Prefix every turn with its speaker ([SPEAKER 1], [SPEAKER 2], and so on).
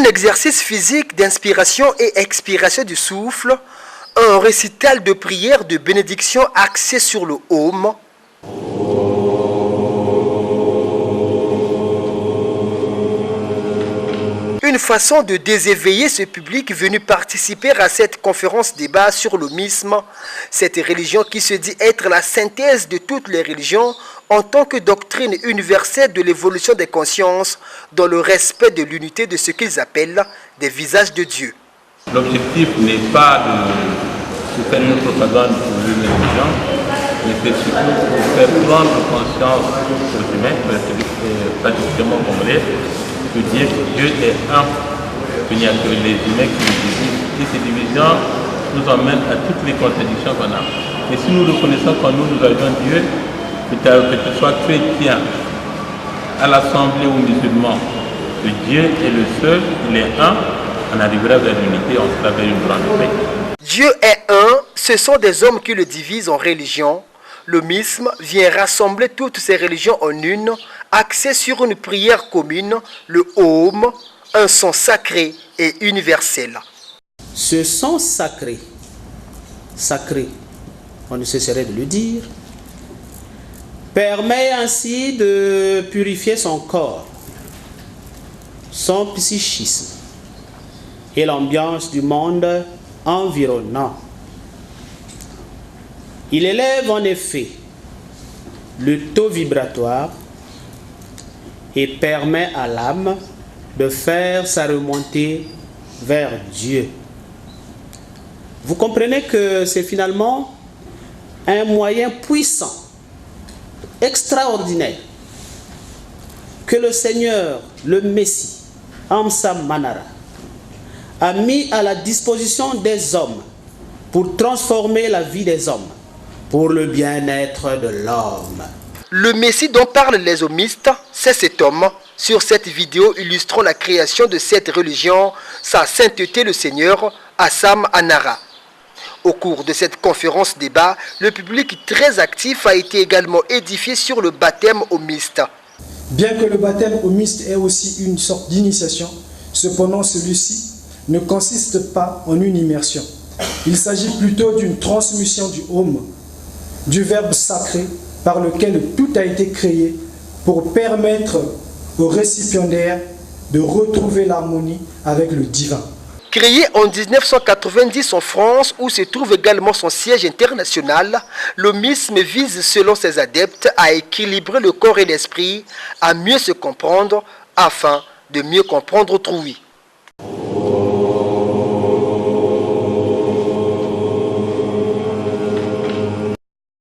[SPEAKER 1] exercice physique d'inspiration et expiration du souffle, un récital de prière de bénédiction axé sur le Om. Une façon de déséveiller ce public venu participer à cette conférence débat sur le misme, cette religion qui se dit être la synthèse de toutes les religions en tant que doctrine universelle de l'évolution des consciences dans le respect de l'unité de ce qu'ils appellent des visages de Dieu.
[SPEAKER 2] L'objectif n'est pas de faire une propagande pour les religions, mais c'est surtout pour faire prendre conscience aux humains, particulièrement congolais, de dire que Dieu est un, qu'il n'y a que les humains qui nous divisent. Et ces divisions nous emmènent à toutes les contradictions qu'on a. Et si nous reconnaissons qu'en nous avions Dieu, que tu sois chrétien, à l'Assemblée ou musulman, que Dieu est le seul, il est un, on arrivera vers l'unité, on sera vers une grande paix.
[SPEAKER 1] Dieu est un, ce sont des hommes qui le divisent en religions. Le misme vient rassembler toutes ces religions en une, axée sur une prière commune, le Om, un son sacré et universel.
[SPEAKER 3] Ce son sacré, on ne cesserait de le dire, permet ainsi de purifier son corps, son psychisme et l'ambiance du monde environnant. Il élève en effet le taux vibratoire et permet à l'âme de faire sa remontée vers Dieu. Vous comprenez que c'est finalement un moyen puissant, extraordinaire, que le Seigneur, le Messie, Amsa Manara, a mis à la disposition des hommes pour transformer la vie des hommes, pour le bien-être de l'homme.
[SPEAKER 1] Le Messie dont parlent les homistes, c'est cet homme. Sur cette vidéo illustrant la création de cette religion, sa sainteté le Seigneur, Assam Anara. Au cours de cette conférence débat, le public très actif a été également édifié sur le baptême homiste.
[SPEAKER 4] Bien que le baptême homiste ait aussi une sorte d'initiation, cependant celui-ci ne consiste pas en une immersion. Il s'agit plutôt d'une transmission du Om, du verbe sacré par lequel tout a été créé pour permettre au récipiendaire de retrouver l'harmonie avec le divin.
[SPEAKER 1] Créé en 1990 en France, où se trouve également son siège international, l'homisme vise, selon ses adeptes, à équilibrer le corps et l'esprit, à mieux se comprendre, afin de mieux comprendre autrui.